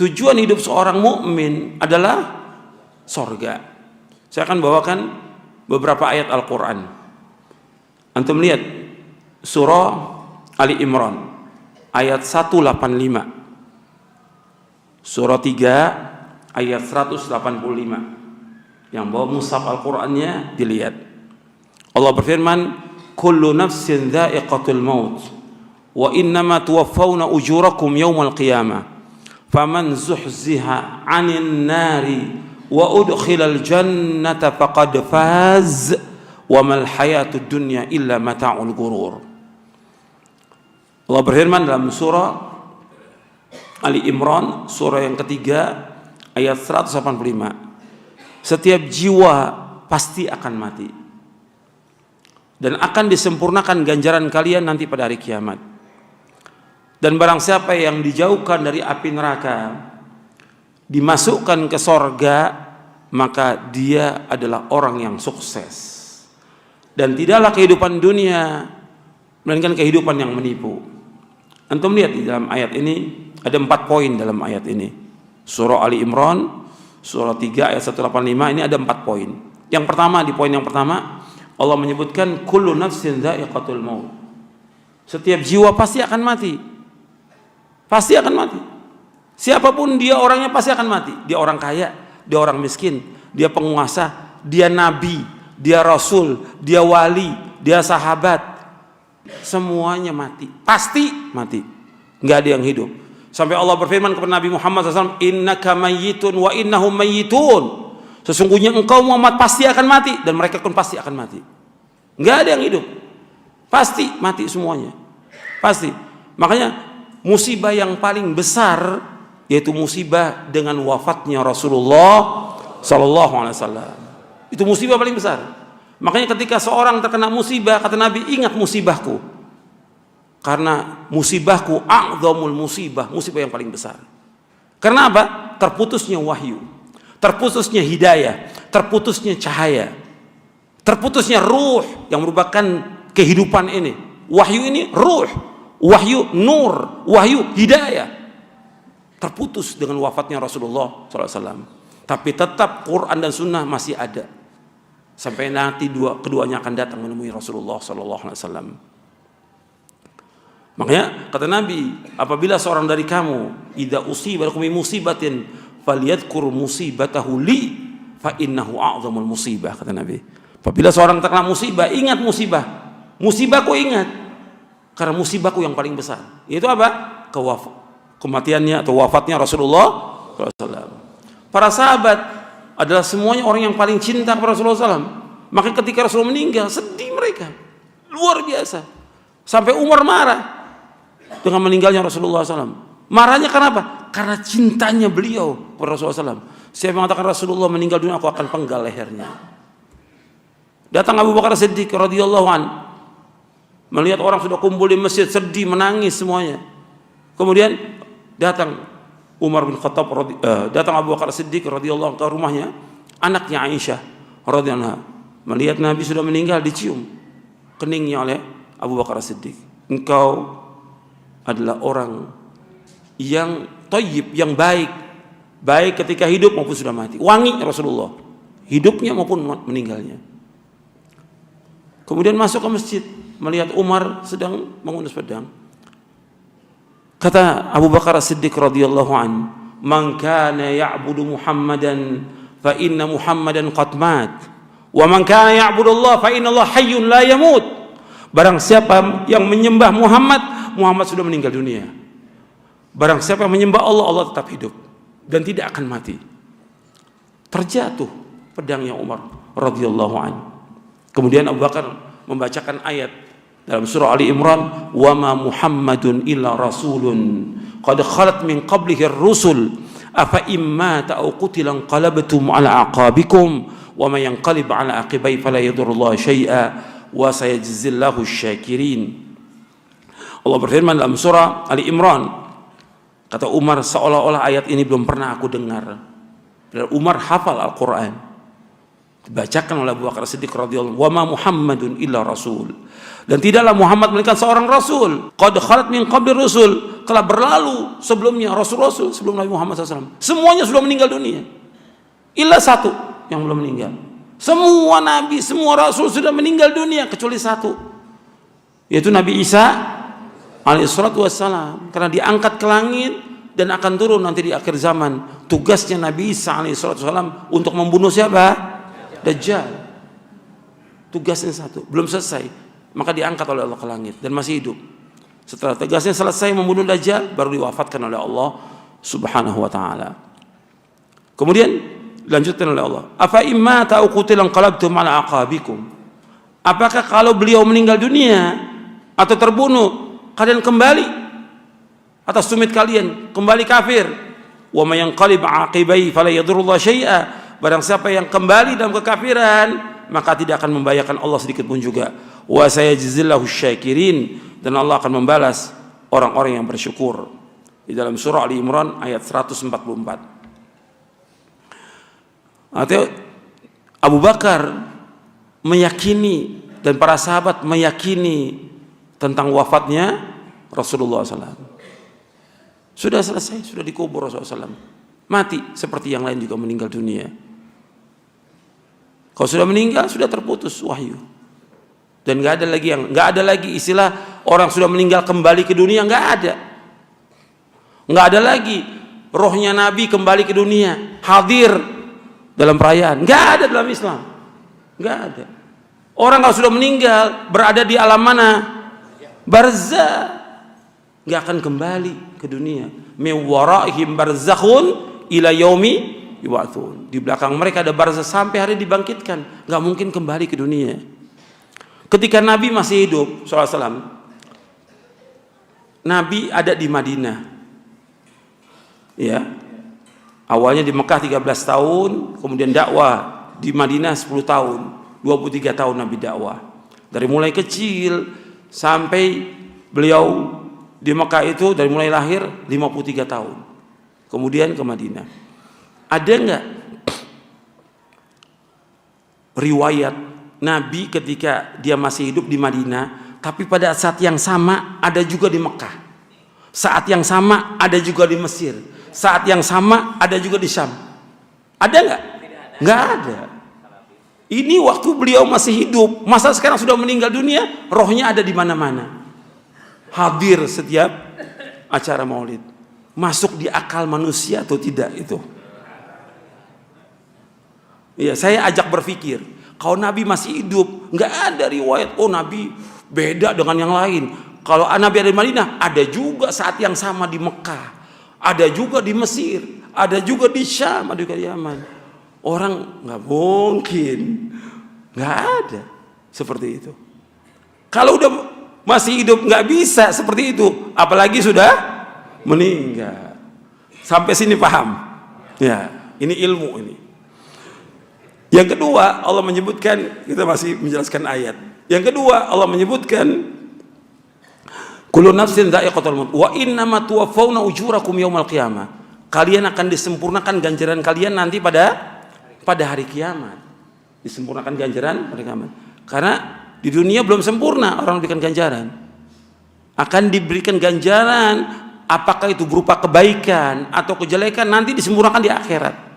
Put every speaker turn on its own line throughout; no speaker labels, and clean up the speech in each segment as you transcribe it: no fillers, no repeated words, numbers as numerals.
tujuan hidup seorang mukmin adalah sorga. Saya akan bawakan beberapa ayat Al-Quran. Antum lihat surah Ali Imran ayat 185, surah 3 ayat 185. Yang bawa mushaf Al-Qurannya dilihat. Allah berfirman, kullu nafsin dha'iqatul maut wa innama tuwaffawna ujurakum yawmal qiyamah faman zuhziha 'anil nari wa udkhilal jannata faqad faz wa mal hayatud dunya illa mata'ul ghurur. Allah berfirman dalam surah Ali Imran surah yang ketiga ayat 185, setiap jiwa pasti akan mati dan akan disempurnakan ganjaran kalian nanti pada hari kiamat. Dan barang siapa yang dijauhkan dari api neraka, dimasukkan ke sorga, maka dia adalah orang yang sukses. Dan tidaklah kehidupan dunia melainkan kehidupan yang menipu. Antum lihat di dalam ayat ini ada 4 poin dalam ayat ini. Surah Ali Imran surah 3 ayat 185 ini ada 4 poin. Yang pertama, di poin yang pertama Allah menyebutkan kullu nafsin dha'iqatul maut. Setiap jiwa pasti akan mati. Pasti akan mati. Siapapun dia orangnya pasti akan mati. Dia orang kaya, dia orang miskin, dia penguasa, dia nabi, dia rasul, dia wali, dia sahabat. Semuanya mati. Pasti mati. Enggak ada yang hidup. Sampai Allah berfirman kepada Nabi Muhammad SAW, innaka mayyitun wa innahum mayyitun. Sesungguhnya engkau Muhammad pasti akan mati dan mereka pun pasti akan mati. Enggak ada yang hidup. Pasti mati semuanya. Pasti. Makanya musibah yang paling besar yaitu musibah dengan wafatnya Rasulullah sallallahu alaihi wasallam. Itu musibah paling besar. Makanya ketika seorang terkena musibah, kata Nabi, ingat musibahku. Karena musibahku a'dzamul musibah, musibah yang paling besar. Karena apa? Terputusnya wahyu, terputusnya hidayah, terputusnya cahaya, terputusnya ruh yang merupakan kehidupan ini. Wahyu ini ruh, wahyu nur, wahyu hidayah. Terputus dengan wafatnya Rasulullah SAW. Tapi tetap Quran dan Sunnah masih ada. Sampai nanti keduanya akan datang menemui Rasulullah SAW. Makanya kata Nabi, apabila seorang dari kamu idza usiba lakum musibatin falyadhkur musibatahu li fa innahu a'dzamul musibah, kata Nabi. Apabila seorang terkena musibah, ingat musibah. Musibahku ingat. Karena musibahku yang paling besar. Itu apa? Kematiannya atau wafatnya Rasulullah SAW. Para sahabat adalah semuanya orang yang paling cinta kepada Rasulullah SAW. Maka ketika Rasulullah meninggal, sedih mereka. Luar biasa. Sampai Umar marah dengan meninggalnya Rasulullah SAW. Marahnya karena apa? Karena cintanya beliau kepada Rasulullah SAW. Saya mengatakan Rasulullah meninggal dunia, aku akan penggal lehernya. Datang Abu Bakar Siddiq radhiyallahu an, melihat orang sudah kumpul di masjid, sedih, menangis semuanya. Kemudian datang Umar bin Khattab, datang Abu Bakar Siddiq radhiyallahu anhu ke rumahnya, anaknya Aisyah radhiyallahu anha. Melihat Nabi sudah meninggal, dicium keningnya oleh Abu Bakar Siddiq. Engkau adalah orang yang thayyib, yang baik, baik ketika hidup maupun sudah mati. Wangi Rasulullah, hidupnya maupun meninggalnya. Kemudian masuk ke masjid, melihat Umar sedang mengunus pedang. Kata Abu Bakar Siddiq radhiyallahu an, "Man kana ya'budu Muhammadan fa inna Muhammadan qad mat, wa man kana ya'budu Allah fa inna Allah hayyun la yamut." Barang siapa yang menyembah Muhammad, Muhammad sudah meninggal dunia. Barang siapa yang menyembah Allah, Allah tetap hidup dan tidak akan mati. Terjatuh pedangnya Umar radhiyallahu an. Kemudian Abu Bakar membacakan ayat dalam surah Ali Imran, wa ma Muhammadun illa rasulun qad khalat min qablihi ar-rusul afa imma aw qutila qalabtum ala aqabikum wa may yanqalib ala aqibai fala yadurullahu syai'a wa sayajzillahu asy-syakirin. Allah berfirman dalam surah Ali Imran, kata Umar, seolah-olah ayat ini belum pernah aku dengar. Dan Umar hafal Al-Quran. Dibacakan oleh Abu Bakar Siddiq radhiyallahu anhu, "Wa ma Muhammadun illa rasul." Dan tidaklah Muhammad melainkan seorang rasul. Qad khalat min qabli rusul, telah berlalu sebelumnya rasul-rasul sebelum Nabi Muhammad SAW. Semuanya sudah meninggal dunia. Illa satu yang belum meninggal. Semua nabi, semua rasul sudah meninggal dunia kecuali satu, yaitu Nabi Isa alaihissalatu wassalam, karena diangkat ke langit dan akan turun nanti di akhir zaman. Tugasnya Nabi Isa alaihissalatu wassalam untuk membunuh siapa? Dajjal. Tugasnya satu, belum selesai, maka diangkat oleh Allah ke langit dan masih hidup. Setelah tugasnya selesai membunuh Dajjal, baru diwafatkan oleh Allah subhanahu wa ta'ala. Kemudian dilanjutkan oleh Allah, afa imma ta'uqutilan qalabtum ala aqabikum. Apakah kalau beliau meninggal dunia atau terbunuh, kalian kembali atas tumit kalian, kembali kafir? Wa may yanqalib aqibai fala yadurullah syai'a. Barang siapa yang kembali dalam kekafiran, maka tidak akan membahayakan Allah sedikit pun juga. Wa sayajzillahu syakirin, dan Allah akan membalas orang-orang yang bersyukur. Di dalam surah Ali Imran ayat 144. Atau Abu Bakar meyakini dan para sahabat meyakini tentang wafatnya Rasulullah SAW. Sudah selesai, sudah dikubur Rasulullah SAW. Mati seperti yang lain juga meninggal dunia. Kalau sudah meninggal, sudah terputus wahyu. Dan nggak ada lagi istilah orang sudah meninggal kembali ke dunia, nggak ada. Nggak ada lagi rohnya Nabi kembali ke dunia, hadir dalam perayaan. Nggak ada dalam Islam, nggak ada. Orang kalau sudah meninggal berada di alam mana? Barzah, nggak akan kembali ke dunia. Min waraihim barzakhun ila yaumi yub'atsun. Di belakang mereka ada barzah sampai hari dibangkitkan, nggak mungkin kembali ke dunia. Ketika Nabi masih hidup SAW, Nabi ada di Madinah, ya, awalnya di Mekah 13 tahun, kemudian dakwah di Madinah 10 tahun, 23 tahun Nabi dakwah. Dari mulai kecil sampai beliau di Mekah itu, dari mulai lahir 53 tahun, kemudian ke Madinah. Ada nggak riwayat Nabi ketika dia masih hidup di Madinah, tapi pada saat yang sama ada juga di Mekah, saat yang sama ada juga di Mesir, saat yang sama ada juga di Syam? Ada nggak? Nggak ada. Ini waktu beliau masih hidup. Masa sekarang sudah meninggal dunia, rohnya ada di mana-mana, hadir setiap acara maulid. Masuk di akal manusia atau tidak itu? Ya, saya ajak berpikir, kalau Nabi masih hidup, nggak ada riwayat, oh Nabi beda dengan yang lain. Kalau Nabi ada di Madinah, ada juga saat yang sama di Mekah, ada juga di Mesir, ada juga di Syam, ada juga di Yaman. Orang nggak mungkin, nggak ada seperti itu. Kalau udah masih hidup nggak bisa seperti itu, apalagi sudah meninggal. Sampai sini paham? Ya, ini ilmu ini. Yang kedua, Allah menyebutkan, kita masih menjelaskan ayat. Yang kedua, Allah menyebutkan kullu nafsin dha'iqatul maut wa innama tuwaffawna ujurakum yaumal qiyamah. Kalian akan disempurnakan ganjaran kalian nanti pada hari kiamat. Disempurnakan ganjaran pada kiamat. Karena di dunia belum sempurna orang diberikan ganjaran. Akan diberikan ganjaran, apakah itu berupa kebaikan atau kejelekan, nanti disempurnakan di akhirat.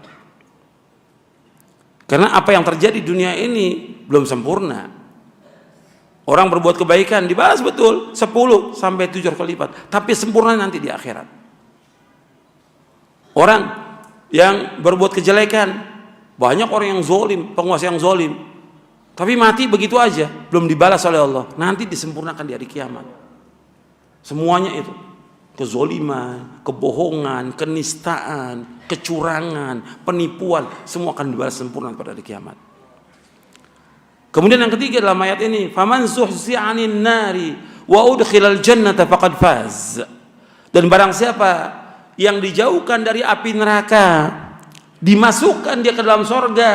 Karena apa yang terjadi di dunia ini belum sempurna. Orang berbuat kebaikan dibalas betul 10 sampai 7 kali lipat, tapi sempurna nanti di akhirat. Orang yang berbuat kejelekan, banyak orang yang zolim, penguasa yang zolim, tapi mati begitu aja, belum dibalas oleh Allah, nanti disempurnakan di hari kiamat. Semuanya itu, kezoliman, kebohongan, kenistaan, kecurangan, penipuan, semua akan dibalas sempurna pada hari kiamat. Kemudian yang ketiga dalam ayat ini, faman zuhzi'a 'anil nari wa udkhilal jannata faqad faz. Dan barang siapa yang dijauhkan dari api neraka, dimasukkan dia ke dalam sorga,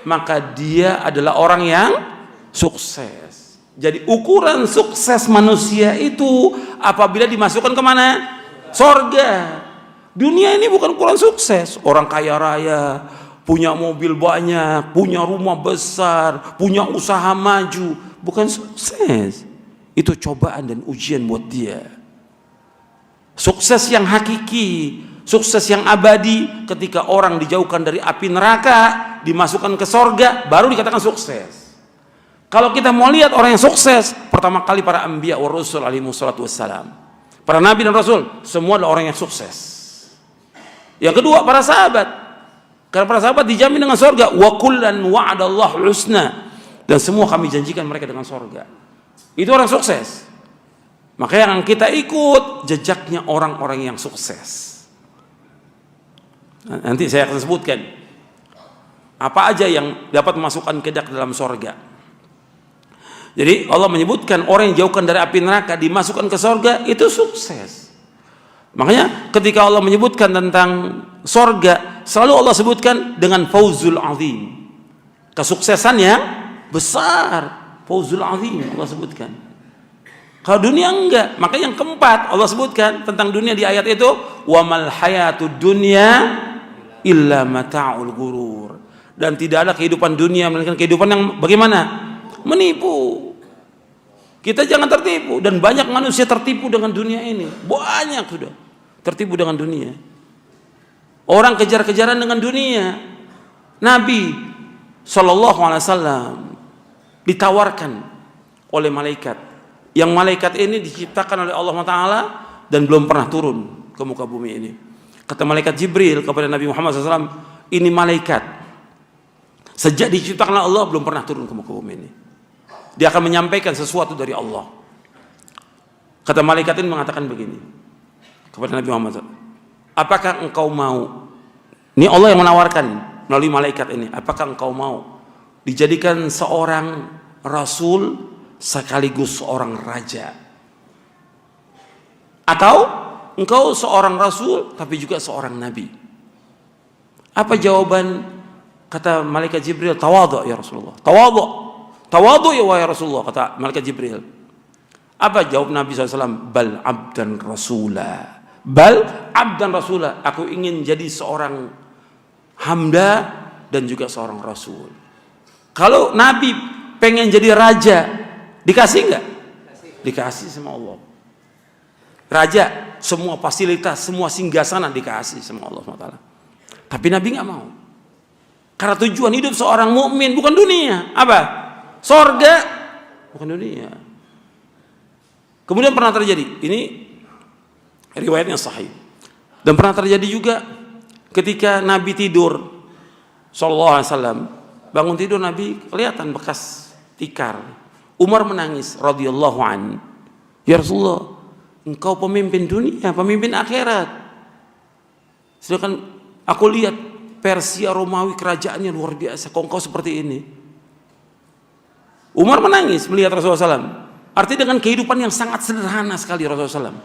maka dia adalah orang yang sukses. Jadi ukuran sukses manusia itu apabila dimasukkan kemana? Sorga. Dunia ini bukan ukuran sukses. Orang kaya raya, punya mobil banyak, punya rumah besar, punya usaha maju. Bukan sukses. Itu cobaan dan ujian buat dia. Sukses yang hakiki, sukses yang abadi, ketika orang dijauhkan dari api neraka, dimasukkan ke sorga, baru dikatakan sukses. Kalau kita mau lihat orang yang sukses, pertama kali para anbiya wa rasul alaihi wassalatu wassalam. Para nabi dan rasul, semua adalah orang yang sukses. Yang kedua, para sahabat. Karena para sahabat dijamin dengan sorga. Wa kullan wa'adallahu husna. Dan semua kami janjikan mereka dengan sorga. Itu orang sukses. Makanya yang kita ikut jejaknya orang-orang yang sukses. Nanti saya akan sebutkan apa aja yang dapat memasukkan kita ke dalam sorga. Jadi Allah menyebutkan orang yang jauhkan dari api neraka dimasukkan ke sorga, itu sukses. Makanya ketika Allah menyebutkan tentang sorga, selalu Allah sebutkan dengan fauzul azim, kesuksesan yang besar. Fauzul azim Allah sebutkan. Kalau dunia enggak. Maka yang keempat Allah sebutkan tentang dunia di ayat itu, wa mal hayatud dunya illa mata'ul ghurur. Dan tidak ada kehidupan dunia melainkan kehidupan yang bagaimana? Menipu. Kita jangan tertipu. Dan banyak manusia tertipu dengan dunia ini. Banyak sudah tertipu dengan dunia. Orang kejar-kejaran dengan dunia. Nabi SAW ditawarkan oleh malaikat. Yang malaikat ini diciptakan oleh Allah Ta'ala dan belum pernah turun ke muka bumi ini. Kata malaikat Jibril kepada Nabi Muhammad SAW, ini malaikat sejak diciptakan oleh Allah belum pernah turun ke muka bumi ini. Dia akan menyampaikan sesuatu dari Allah. Kata malaikat ini mengatakan begini kepada Nabi Muhammad SAW, apakah engkau mau, ini Allah yang menawarkan melalui malaikat ini, apakah engkau mau dijadikan seorang rasul sekaligus seorang raja, atau engkau seorang rasul tapi juga seorang nabi? Apa jawaban kata malaikat Jibril? Tawadhu ya Rasulullah, tawadhu ya wahai Rasulullah, kata malaikat Jibril. Apa jawab Nabi SAW? Bal abdan rasula, bal abdan rasula, aku ingin jadi seorang hamba dan juga seorang rasul. Kalau Nabi pengen jadi raja, dikasih enggak? Dikasih sama Allah. Raja, semua fasilitas, semua singgasana dikasih sama Allah SWT. Tapi Nabi nggak mau. Karena tujuan hidup seorang mukmin bukan dunia. Apa? Sorga, bukan dunia. Kemudian pernah terjadi, ini riwayatnya sahih. Dan pernah terjadi juga ketika Nabi tidur, SAW, bangun tidur Nabi kelihatan bekas tikar. Umar menangis radhiyallahu an. Ya Rasulullah, engkau pemimpin dunia, pemimpin akhirat. Sedangkan aku lihat Persia, Romawi, kerajaannya luar biasa. Kok engkau seperti ini? Umar menangis melihat Rasulullah SAW. Artinya dengan kehidupan yang sangat sederhana sekali Rasulullah SAW.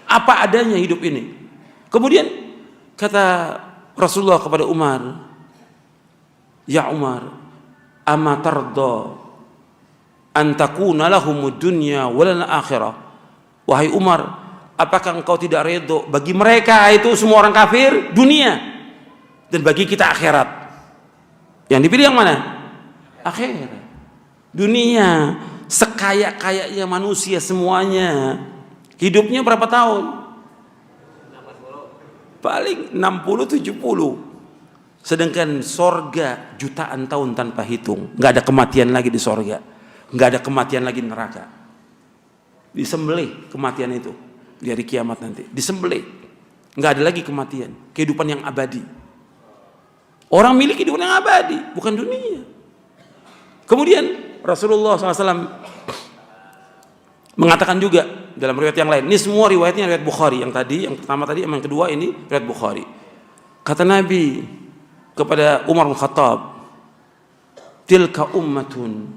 Apa adanya hidup ini. Kemudian kata Rasulullah kepada Umar, ya Umar, ama tarda an takuna lahumud dunya walal akhirah. Wahai Umar, apakah engkau tidak redha bagi mereka itu semua orang kafir dunia, dan bagi kita akhirat? Yang dipilih yang mana? Akhirat. Dunia, sekaya-kayanya manusia semuanya, hidupnya berapa tahun? Paling 60-70. Sedangkan sorga jutaan tahun tanpa hitung. Nggak ada kematian lagi di sorga, nggak ada kematian lagi di neraka. Disembelih kematian itu di hari kiamat nanti, disembelih, nggak ada lagi kematian. Kehidupan yang abadi. Orang miliki kehidupan yang abadi, bukan dunia. Kemudian Rasulullah SAW mengatakan juga dalam riwayat yang lain. Ini semua riwayatnya riwayat Bukhari. Yang tadi, yang pertama tadi, yang kedua ini riwayat Bukhari. Kata Nabi kepada Umar bin Khattab, tilka ummatun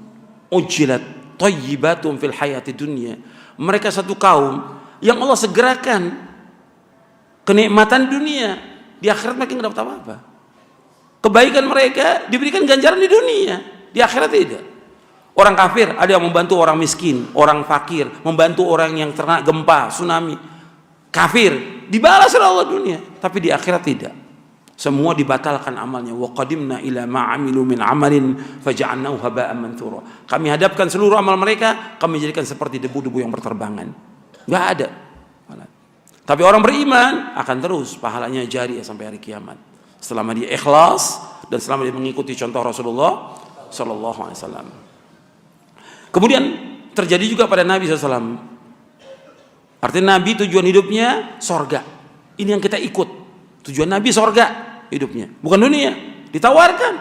ujilat thayyibatun fil hayati dunya. Mereka satu kaum yang Allah segerakan kenikmatan dunia, di akhirat mereka nggak dapat apa-apa. Kebaikan mereka diberikan ganjaran di dunia, di akhirat tidak. Orang kafir ada yang membantu orang miskin, orang fakir, membantu orang yang terkena gempa, tsunami. Kafir dibalas oleh Allah dunia, tapi di akhirat tidak. Semua dibatalkan amalnya. Wa qadimna ila ma 'amilu min 'amalin faja'alnahu haba'an manthura. Kami hadapkan seluruh amal mereka, kami jadikan seperti debu-debu yang berterbangan. Enggak ada. Tapi orang beriman akan terus pahalanya jari sampai hari kiamat. Selama dia ikhlas dan selama dia mengikuti contoh Rasulullah sallallahu alaihi wasallam. Kemudian terjadi juga pada Nabi SAW. Artinya Nabi tujuan hidupnya sorga. Ini yang kita ikut. Tujuan Nabi sorga hidupnya, bukan dunia. Ditawarkan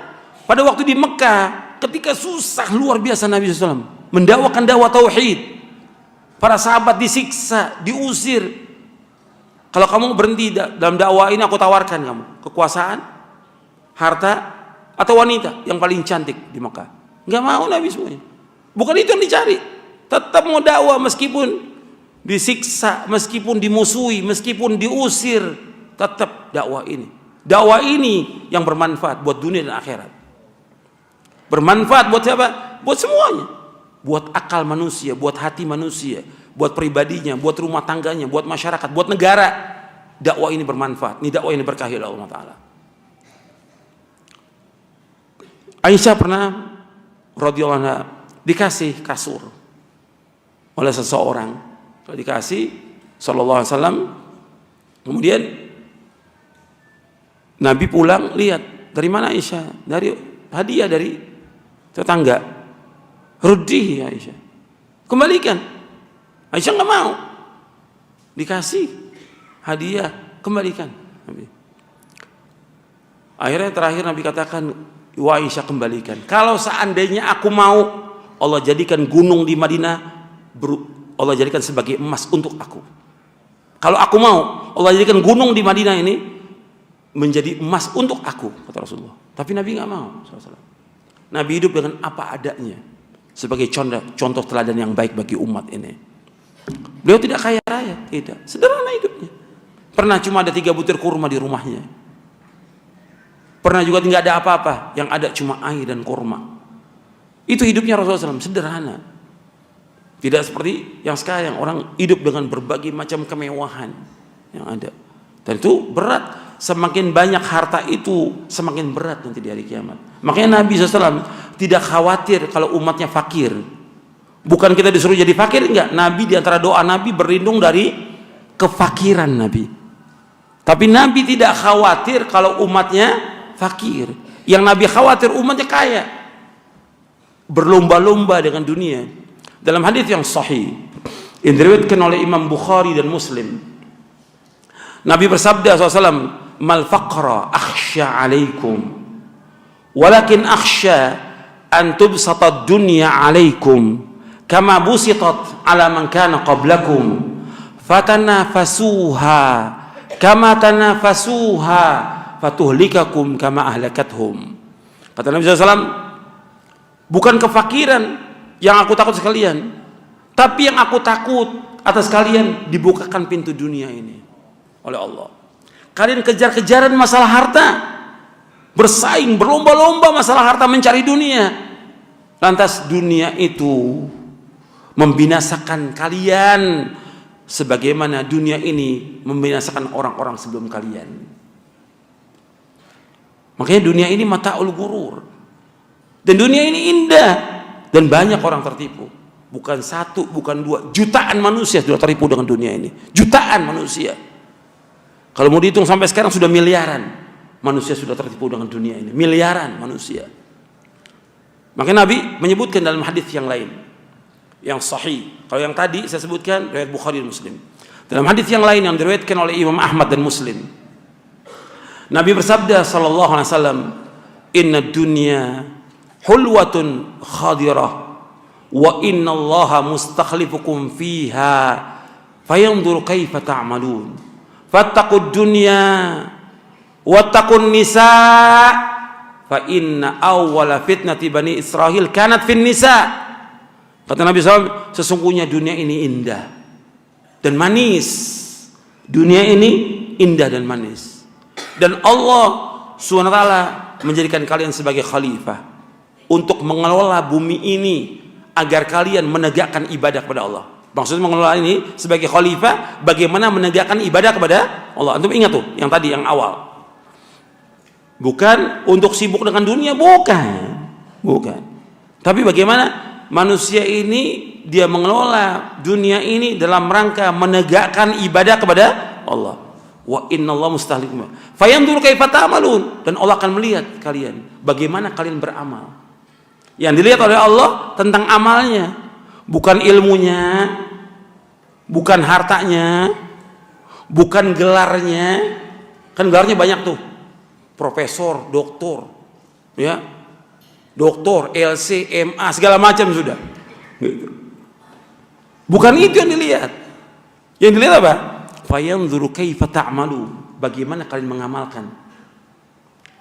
pada waktu di Mekah ketika susah luar biasa Nabi SAW mendakwakan dakwah tauhid. Para sahabat disiksa, diusir. Kalau kamu berhenti dalam dakwah ini, aku tawarkan kamu kekuasaan, harta, atau wanita yang paling cantik di Mekah. Nggak mau Nabi semuanya. Bukan itu yang dicari. Tetap mau dakwah meskipun disiksa, meskipun dimusuhi, meskipun diusir, tetap dakwah ini. Dakwah ini yang bermanfaat buat dunia dan akhirat. Bermanfaat buat siapa? Buat semuanya. Buat akal manusia, buat hati manusia, buat pribadinya, buat rumah tangganya, buat masyarakat, buat negara. Dakwah ini bermanfaat. Ini dakwah yang diberkahi oleh Allah Ta'ala. Aisyah pernah radhiyallahu anha dikasih kasur oleh seseorang. Dikasih sallallahu alaihi wasallam. Kemudian Nabi pulang, lihat, dari mana Aisyah? Dari hadiah dari tetangga. Rudih Aisyah. Kembalikan. Aisyah nggak mau. Dikasih hadiah, kembalikan. Akhirnya terakhir Nabi katakan, wa Aisyah kembalikan. Kalau seandainya aku mau, Allah jadikan gunung di Madinah, Allah jadikan sebagai emas untuk aku. Kalau aku mau, Allah jadikan gunung di Madinah ini menjadi emas untuk aku, kata Rasulullah. Tapi Nabi nggak mau. Nabi hidup dengan apa adanya sebagai contoh teladan yang baik bagi umat ini. Beliau tidak kaya raya, tidak, sederhana hidupnya. Pernah cuma ada 3 butir kurma di rumahnya. Pernah juga tidak ada apa-apa, yang ada cuma air dan kurma. Itu hidupnya Rasulullah SAW, sederhana. Tidak seperti yang sekarang, orang hidup dengan berbagai macam kemewahan yang ada. Dan itu berat. Semakin banyak harta itu, semakin berat nanti di hari kiamat. Makanya Nabi SAW tidak khawatir kalau umatnya fakir. Bukan kita disuruh jadi fakir, enggak. Nabi di antara doa Nabi berlindung dari kefakiran Nabi. Tapi Nabi tidak khawatir kalau umatnya fakir. Yang Nabi khawatir umatnya kaya. Berlomba-lomba dengan dunia. Dalam hadis yang sahih yang diriwayatkan oleh Imam Bukhari dan Muslim, Nabi bersabda SAW, mal faqra akhsha alaikum walakin akhsha an tubsata dunya alaikum kama busitat ala man kana qablakum fatanafasuha kama tanafasuha fatuhlikakum kama ahlakathum. Kata Nabi SAW, bukan kefakiran yang aku takut sekalian, tapi yang aku takut atas kalian dibukakan pintu dunia ini oleh Allah. Kalian kejar-kejaran masalah harta, bersaing, berlomba-lomba masalah harta, mencari dunia. Lantas dunia itu membinasakan kalian sebagaimana dunia ini membinasakan orang-orang sebelum kalian. Makanya dunia ini mata'ul ghurur. Dan dunia ini indah dan banyak orang tertipu. Bukan 1, bukan 2, jutaan manusia sudah tertipu dengan dunia ini. Jutaan manusia. Kalau mau dihitung sampai sekarang sudah miliaran manusia sudah tertipu dengan dunia ini. Miliaran manusia. Makanya Nabi menyebutkan dalam hadis yang lain, yang sahih. Kalau yang tadi saya sebutkan riwayat Bukhari dan Muslim. Dalam hadis yang lain yang diriwayatkan oleh Imam Ahmad dan Muslim, Nabi bersabda sallallahu alaihi wasallam, "Inna dunya hulwatun khadirah wa inna Allaha mustakhlifukum fiha fayanzur kaifa ta'malun." Fattaqud dunya wattaqun nisa fa inna awwala fitnati bani Israil kanat fin nisa. Kata Nabi SAW, sesungguhnya dunia ini indah dan manis. Dunia ini indah dan manis. Dan Allah SWT menjadikan kalian sebagai khalifah untuk mengelola bumi ini agar kalian menegakkan ibadah kepada Allah. Maksudnya mengelola ini sebagai khalifah, bagaimana menegakkan ibadah kepada Allah. Antum ingat tuh yang tadi yang awal. Bukan untuk sibuk dengan dunia, bukan. Tapi bagaimana manusia ini dia mengelola dunia ini dalam rangka menegakkan ibadah kepada Allah. Wa innallaha mustahlikum. Fayanzur kaifa ta'malun, dan Allah akan melihat kalian bagaimana kalian beramal. Yang dilihat oleh Allah tentang amalnya, bukan ilmunya, bukan hartanya, bukan gelarnya. Kan gelarnya banyak tuh. Profesor, doktor, ya, doktor, LC, MA, segala macam sudah. Bukan itu yang dilihat. Yang dilihat apa? Fayanzuru kaifa ta'malu, bagaimana kalian mengamalkan.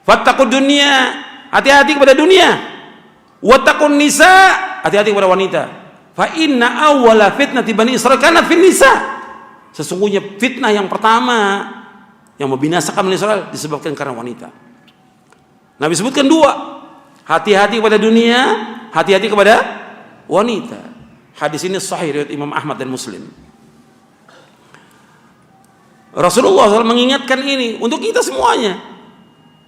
Fattaqud dunya, hati-hati kepada dunia. Wattaqun nisa, hati-hati kepada wanita. Fa inna awwala fitnati bani Israil kanat fin nisa. Sesungguhnya fitnah yang pertama yang membinasakan Bani Israil disebabkan karena wanita. Nabi sebutkan dua, hati-hati kepada dunia, hati-hati kepada wanita. Hadis ini sahih riwayat Imam Ahmad dan Muslim. Rasulullah SAW mengingatkan ini untuk kita semuanya,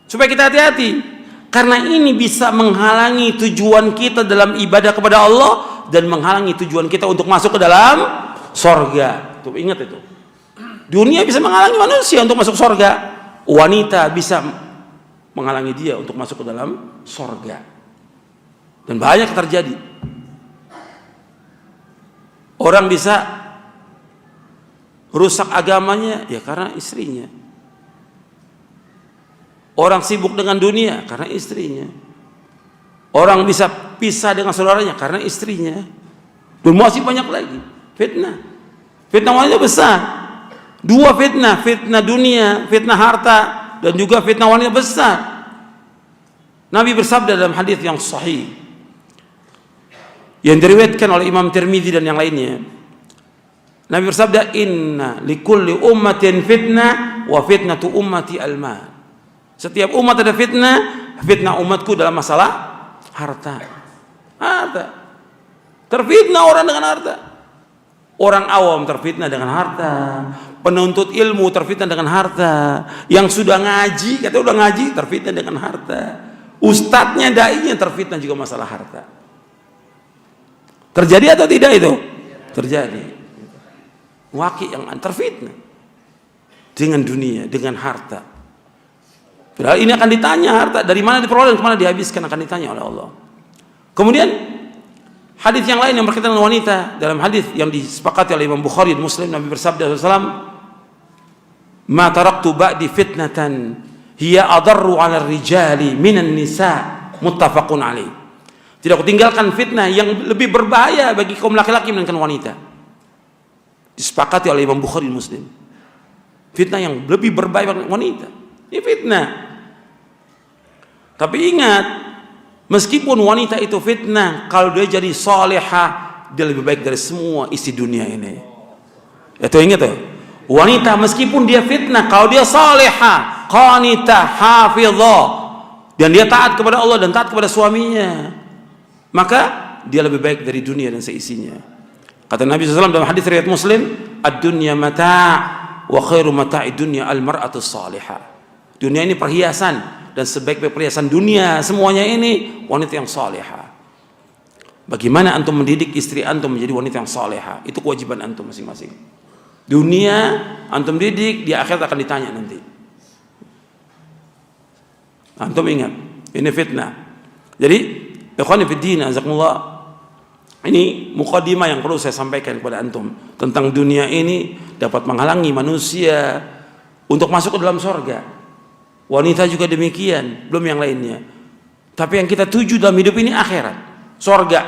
supaya kita hati-hati, karena ini bisa menghalangi tujuan kita dalam ibadah kepada Allah dan menghalangi tujuan kita untuk masuk ke dalam sorga. Tuh, ingat itu. Dunia bisa menghalangi manusia untuk masuk sorga, wanita bisa menghalangi dia untuk masuk ke dalam sorga. Dan banyak terjadi. Orang bisa rusak agamanya ya karena istrinya. Orang sibuk dengan dunia karena istrinya. Orang bisa pisah dengan saudaranya karena istrinya. Dan masih banyak lagi fitnah. Fitnah wanita besar. Dua fitnah, fitnah dunia, fitnah harta, dan juga fitnah wanita besar. Nabi bersabda dalam hadis yang sahih yang diriwayatkan oleh Imam Tirmidzi dan yang lainnya. Nabi bersabda, inna likulli ummatin fitnah wa fitnatu ummati al-mal. Setiap umat ada fitnah, fitnah umatku dalam masalah harta. Harta. Terfitnah orang dengan harta. Orang awam terfitnah dengan harta, penuntut ilmu terfitnah dengan harta, yang sudah ngaji, kata udah ngaji, terfitnah dengan harta, ustadznya, dai-nya terfitnah juga masalah harta. Terjadi atau tidak itu? Terjadi. Waki yang terfitnah dengan dunia, dengan harta. Padahal ini akan ditanya harta dari mana diperoleh dan kemana dihabiskan, akan ditanya oleh Allah. Kemudian hadis yang lain yang berkaitan dengan wanita, dalam hadis yang disepakati oleh Imam Bukhari dan Muslim, Nabi bersabda SAW, "Ma taraktu ba'di fitnatan hiya adarru 'ala rijali minan nisa", muttafaqun alaih. Tidak aku tinggalkan fitnah yang lebih berbahaya bagi kaum laki-laki melainkan wanita. Disepakati oleh Imam Bukhari dan Muslim. Fitnah yang lebih berbahaya bagi wanita. Ini fitnah. Tapi ingat, meskipun wanita itu fitnah, kalau dia jadi salihah, dia lebih baik dari semua isi dunia ini. Itu ingat ya. Wanita meskipun dia fitnah, kalau dia salihah, qanitah, hafizah, dan dia taat kepada Allah dan taat kepada suaminya, maka dia lebih baik dari dunia dan seisinya. Kata Nabi SAW dalam hadis riwayat Muslim, ad-dunya mata' wa khairu mata'id dunya al-mar'atu salihah. Dunia ini perhiasan, dan sebaik-baik perhiasan dunia semuanya ini wanita yang salihah. Bagaimana antum mendidik istri antum menjadi wanita yang salihah? Itu kewajiban antum masing-masing. Dunia antum didik, di akhirat akan ditanya nanti. Antum ingat, ini fitnah. Jadi, ikhwani fid din, azakumullah, ini mukadimah yang perlu saya sampaikan kepada antum tentang dunia ini dapat menghalangi manusia untuk masuk ke dalam surga. Wanita juga demikian, belum yang lainnya. Tapi yang kita tuju dalam hidup ini akhirat, surga.